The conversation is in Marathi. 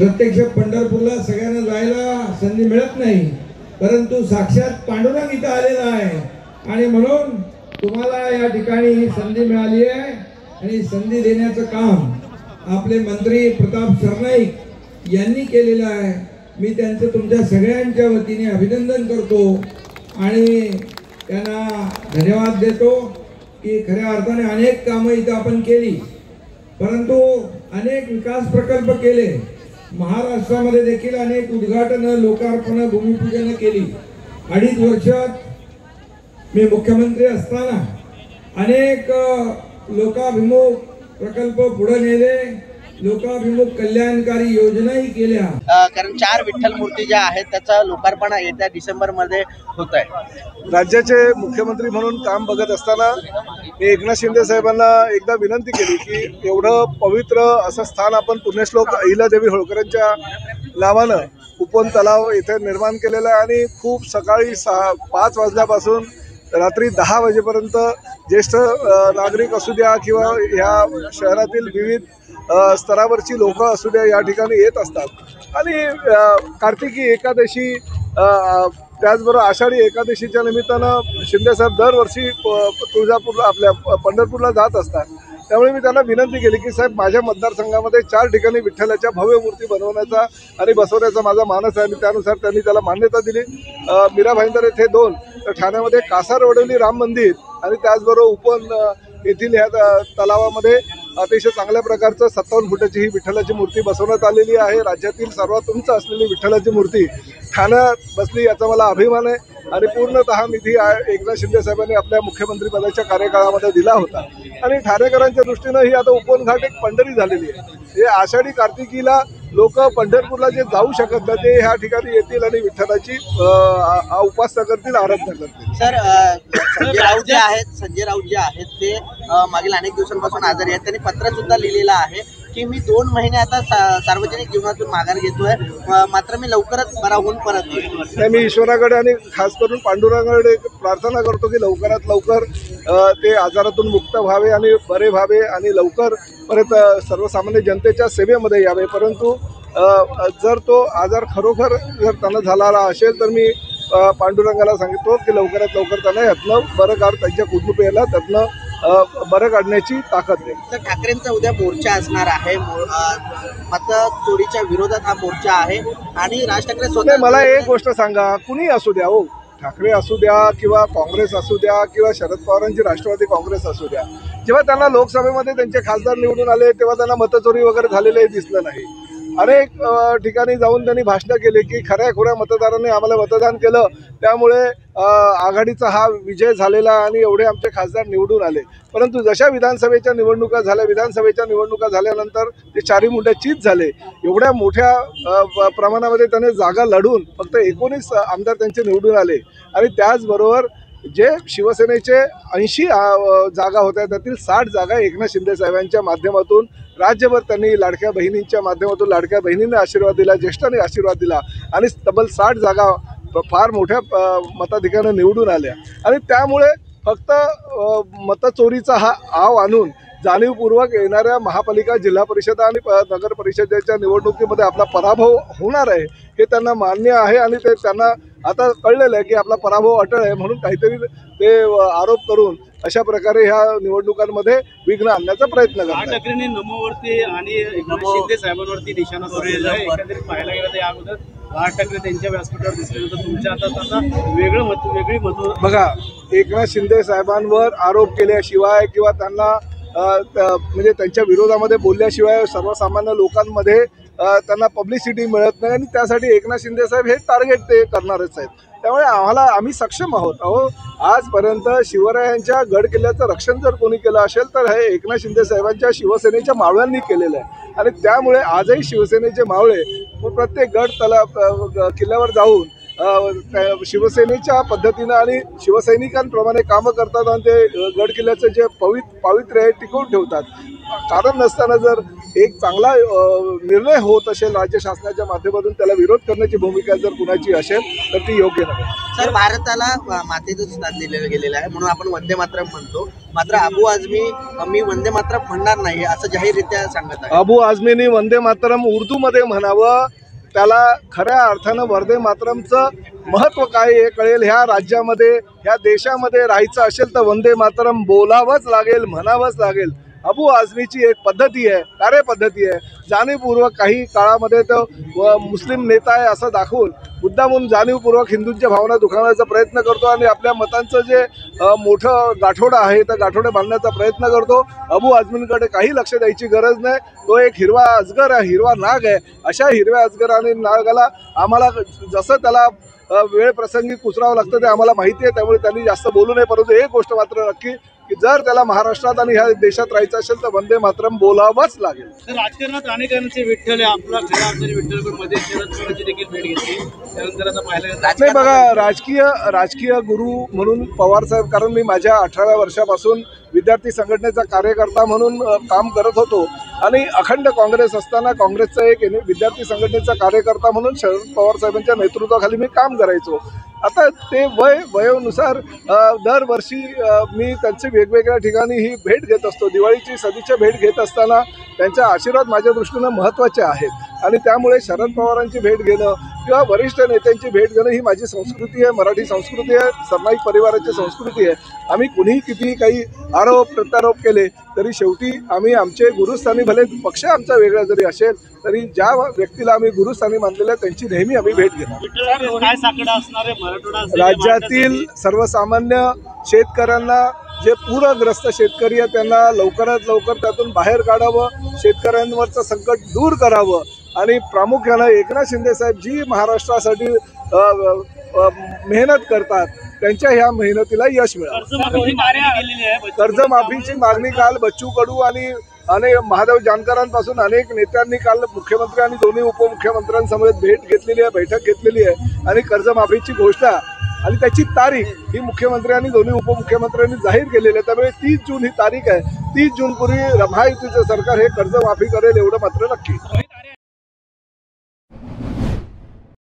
प्रत्यक्ष पंढरपूरला सगळ्यांना जायला संधी मिळत नाही, परंतु साक्षात पांडुरंग इथं आलेला आहे आणि म्हणून तुम्हाला या ठिकाणी ही संधी मिळाली आहे आणि संधी देण्याचं काम आपले मंत्री प्रताप सरनाईक यांनी केलेलं आहे। मी त्यांचं तुमच्या सगळ्यांच्या वतीने अभिनंदन करतो आणि त्यांना धन्यवाद देतो की खऱ्या अर्थाने अनेक कामं इथं आपण केली, परंतु अनेक विकास प्रकल्प केले। महाराष्ट्रामध्ये देखील अनेक उद्घाटनं, लोकार्पणं, भूमिपूजन केली। 2.5 वर्षात मी मुख्यमंत्री असताना अनेक लोकाभिमुख प्रकल्प पुढे नेले, लोकाभिमुख कल्याणकारी योजनाही केल्या। कारण 4 विठ्ठल मूर्ती ज्या आहेत त्याचं लोकार्पण येत्या डिसेंबर मध्ये होत आहे। राज्याचे मुख्यमंत्री म्हणून काम बघत असताना मी एकनाथ शिंदे साहेबांना एकदा विनंती केली की एवढं पवित्र असं स्थान आपण पुण्यश्लोक अहिल्यादेवी होळकरांच्या नावानं उपवन तलाव येथे निर्माण केलेलं आहे आणि खूप सकाळी 5 वाजल्यापासून रात्री 10 वाजेपर्यंत ज्येष्ठ नागरिक असू द्या किंवा ह्या शहरातील विविध स्तरावरची लोक असू द्या या ठिकाणी येत असतात आणि कार्तिकी एकादशी त्याचबरोबर आषाढी एकादशीच्या निमित्तानं शिंदेसाहेब दरवर्षी तुळजापूरला आपल्या पंढरपूरला जात असतात। त्यामुळे मी त्यांना विनंती केली की साहेब माझ्या मतदारसंघामध्ये 4 ठिकाणी विठ्ठलाच्या भव्य मूर्ती बनवण्याचा आणि बसवण्याचा माझा मानस आहे आणि त्यानुसार त्यांनी त्याला मान्यता दिली। मीरा भाईंदर येथे 2, तर ठाण्यामध्ये कासारवडवली राम मंदिर आणि त्याचबरोबर उपवन येथील ह्या तलावामध्ये अतिशय चांगल्या प्रकारचं 57 फुटाची ही विठ्ठलाची मूर्ती बसवण्यात आलेली आहे। राज्यातील सर्वात उंच असलेली विठ्ठलाची मूर्ती ठाण्यात बसली याचा मला अभिमान आहे आणि पूर्णतः निधी एकनाथ शिंदे साहेबांनी आपल्या मुख्यमंत्रीपदाच्या कार्यकाळामध्ये दिला होता आणि ठाणेकरांच्या दृष्टीनं ही आता उपवन घाट एक पंढरी झालेली आहे। हे आषाढी कार्तिकीला लोक पंढरपूरला जे जाऊ शकत नाही ते ह्या ठिकाणी येतील आणि विठ्ठलाची उपासना करतील, आराधना करतील। सर संजय राऊत जे आहेत ते मागील अनेक दिवसांपासून आजारी आहेत। त्यांनी पत्र सुद्धा लिहिलेलं आहे की मी 2 महिने आता सार्वजनिक जीवनातून माघार घेतोय, मात्र मी लवकरच बरा होऊन परत येईल। मी ईश्वराकडे आणि खास करून पांडुरंगाकडे प्रार्थना करतो की लवकरात लवकर ते आजारातून मुक्त व्हावे आणि बरे व्हावे आणि लवकर परत सर्वसामान्य जनतेच्या सेवेमध्ये यावे। परंतु जर तो आजार खरोखर जर त्यांना झाला असेल तर मी पांडुरंगाला सांगिततो की लवकरात लवकर त्यांना यातनं बरं काढ, त्यांच्या कुटुंबियाला त्यातनं बरं काढण्याची ताकद आहे। तर ठाकरेंचा उद्या मोर्चा असणार आहे, मतचोरीच्या विरोधात हा मोर्चा आहे आणि राज ठाकरे स्वतः मला एक गोष्ट सांगा, कुणी असू द्या हो, ठाकरे असू द्या किंवा काँग्रेस असू द्या किंवा शरद पवारांची राष्ट्रवादी काँग्रेस असू द्या, जेव्हा त्यांना लोकसभेमध्ये त्यांचे खासदार निवडून आले तेव्हा त्यांना मतचोरी वगैरे झालेले दिसलं नाही। अनेक ठिकाणी जाऊन त्यांनी भाषणं केली की खऱ्या खुऱ्या मतदारांनी आम्हाला मतदान केलं त्यामुळे आघाडीचा हा विजय झालेला आणि एवढे आमचे खासदार निवडून आले। परंतु जशा विधानसभेच्या निवडणुका झाल्यानंतर ते 4 मुंड्या चीज झाले। एवढ्या मोठ्या प्रमाणामध्ये त्याने जागा लढून फक्त 19 आमदार त्यांचे निवडून आले आणि त्याचबरोबर जे शिवसेनेचे 80 जागा होत्या त्यातील 60 जागा एकनाथ शिंदे साहेबांच्या माध्यमातून राज्यभर त्यांनी लाडक्या बहिणींच्या माध्यमातून लाडक्या बहिणींना आशीर्वाद दिला, ज्येष्ठांनी आशीर्वाद दिला आणि तब्बल 60 जागा फार मोठ्या मताधिक्यानं निवडून आल्या आणि त्यामुळे फक्त मतचोरीचा हा आव आणून जाणीवपूर्वक येणाऱ्या महापालिका, जिल्हा परिषद आणि नगर परिषदेच्या निवडणुकीमध्ये आपला पराभव होणार आहे हे त्यांना मान्य आहे आणि ते त्यांना आता कळलेलं आहे की आपला पराभव अटळ आहे, म्हणून काहीतरी ते आरोप करून अशा प्रकारे ह्या निवडणुकांमध्ये विघ्न आणण्याचा प्रयत्न करतात। ठाकरेंनी नमोवरती आणि एकनाथ शिंदे साहेबांवरती निशाणा साधलेला आहे। एकंदरीत पाहायला गेलं तर या अगोदर राज ठाकरे त्यांच्या व्यासपीठावर दिसल्यानंतर तुमच्या आता वेगळी मत बघा, एकनाथ शिंदे साहेबांवर आरोप केल्याशिवाय किंवा त्यांना म्हणजे त्यांच्या विरोधामध्ये बोलल्याशिवाय सर्वसामान्य लोकांमध्ये त्यांना पब्लिसिटी मिळत नाही आणि त्यासाठी एकनाथ शिंदे साहेब हे टार्गेट ते करणारच आहेत। त्यामुळे आम्ही सक्षम आहोत। आजपर्यंत शिवरायांच्या गड किल्ल्याचं रक्षण जर कोणी केलं असेल तर हे एकनाथ शिंदे साहेबांच्या शिवसेनेच्या मावळ्यांनी केलेलं आहे आणि त्यामुळे आजही शिवसेनेचे मावळे प्रत्येक किल्ल्यावर जाऊन शिवसेनेच्या पद्धतीनं आणि शिवसैनिकांप्रमाणे कामं करतात आणि ते गड किल्ल्याचं जे पावित्र्य आहे टिकवून ठेवतात। कारण नसताना जर एक चांगला निर्णय होत असेल राज्य शासनाच्या माध्यमातून त्याला विरोध करण्याची भूमिका जर कुणाची असेल तर ती योग्य नाही। सर, भारताला मातेचं स्थान दिलेलं गेलेलं आहे म्हणून आपण वंदे मातरम म्हणतो. मात्र अबू आझमी मी वंदे मातरम म्हणणार नाही असं जाहीररित्या सांगत आहे. अबू आझमीनी वंदे मातरम उर्दूमध्ये म्हणावं, त्याला खऱ्या अर्थानं वंदे मातरमचं महत्त्व काय हे कळेल. ह्या राज्यामध्ये ह्या देशामध्ये राहायचं असेल तर वंदे मातरम बोलावंच लागेल, म्हणावंच लागेल. अबू आझमीची एक पद्धती आहे, कार्यपद्धती आहे. जाणीवपूर्वक काही काळामध्ये तो मुस्लिम नेता आहे असं दाखवून मुद्दामून जाणीवपूर्वक हिंदूंच्या भावना दुखावण्याचा प्रयत्न करतो आणि आपल्या मतांचं जे मोठं गाठोडं आहे तर गाठोडे बांधण्याचा प्रयत्न करतो. अबू आझमींकडे काही लक्ष द्यायची गरज नाही. तो एक हिरवा अजगर आहे, हिरवा नाग आहे. अशा हिरव्या अजगर आणि नागाला आम्हाला जसं त्याला वेळ प्रसंगी कुचरावं लागतं ते आम्हाला माहिती आहे. त्यामुळे त्यांनी जास्त बोलू नये. परंतु एक गोष्ट मात्र नक्की की जर त्याला महाराष्ट्रात आणि ह्या देशात राहायचं असेल तर वंदे मातरम बोलावंच लागेल. तर राजकारणात अनेकांचे विठ्ठल आहे, आपला खऱ्या अर्थाने विठ्ठलमध्ये शरद पवारांची देखील भेट घेतली. त्यानंतर आता पाहिलं नाही बघा, राजकीय गुरु म्हणून पवार साहेब, कारण मी माझ्या 18व्या वर्षापासून विद्यार्थी संघटनेचा कार्यकर्ता म्हणून काम करत होतो आणि अखंड काँग्रेस असताना काँग्रेसचा एक विद्यार्थी संघटनेचा कार्यकर्ता म्हणून शरद पवार साहेबांच्या नेतृत्वाखाली मी काम करायचो. आता ते वयोनुसार दरवर्षी मी त्यांची वेगवेगळ्या ठिकाणी ही भेट घेत असतो. दिवाळीची सदिच्छा भेट घेत असताना त्यांचा आशीर्वाद माझ्या दृष्टीनं महत्त्वाचे आहेत आणि त्यामुळे शरद पवारांची भेट घेणं किंवा वरिष्ठ नेत्यांची भेट घेणं ही माझी संस्कृती आहे, मराठी संस्कृती आहे, सरनाईक परिवाराची संस्कृती आहे. आम्ही कुणीही कितीही काही आरोप प्रत्यारोप केले तरी शेवटी आम्ही आमचे गुरुस्थानी, भले पक्ष आमचा वेगळा जरी असेल तरी ज्या व्यक्तीला आम्ही गुरुस्थानी मानलेलं आहे त्यांची नेहमी आम्ही भेट घेतो. काय साकडा असणार आहे मराठवाडा राज्यातील सर्वसामान्य शेतकऱ्यांना, जे पूरग्रस्त शेतकरी आहे त्यांना लवकरात लवकर त्यातून बाहेर काढावं, शेतकऱ्यांवरचं संकट दूर करावं आणि प्रामुख्यानं एकनाथ शिंदे साहेब जी महाराष्ट्रासाठी मेहनत करतात त्यांच्या ह्या मेहनतीला यश मिळालं. कर्जमाफीची मागणी काल बच्चू कडू आणि महादेव जानकरांपासून अनेक नेत्यांनी काल मुख्यमंत्री आणि दोन्ही उपमुख्यमंत्र्यांसमवेत बैठक घेतलेली आहे आणि कर्जमाफीची घोषणा आणि त्याची तारीख ही मुख्यमंत्री आणि दोन्ही उपमुख्यमंत्र्यांनी जाहीर केलेली आहे. त्यामुळे 30 जून ही तारीख आहे. 30 जूनपूर्वी महायुतीचं सरकार हे कर्जमाफी करेल एवढं मात्र नक्की.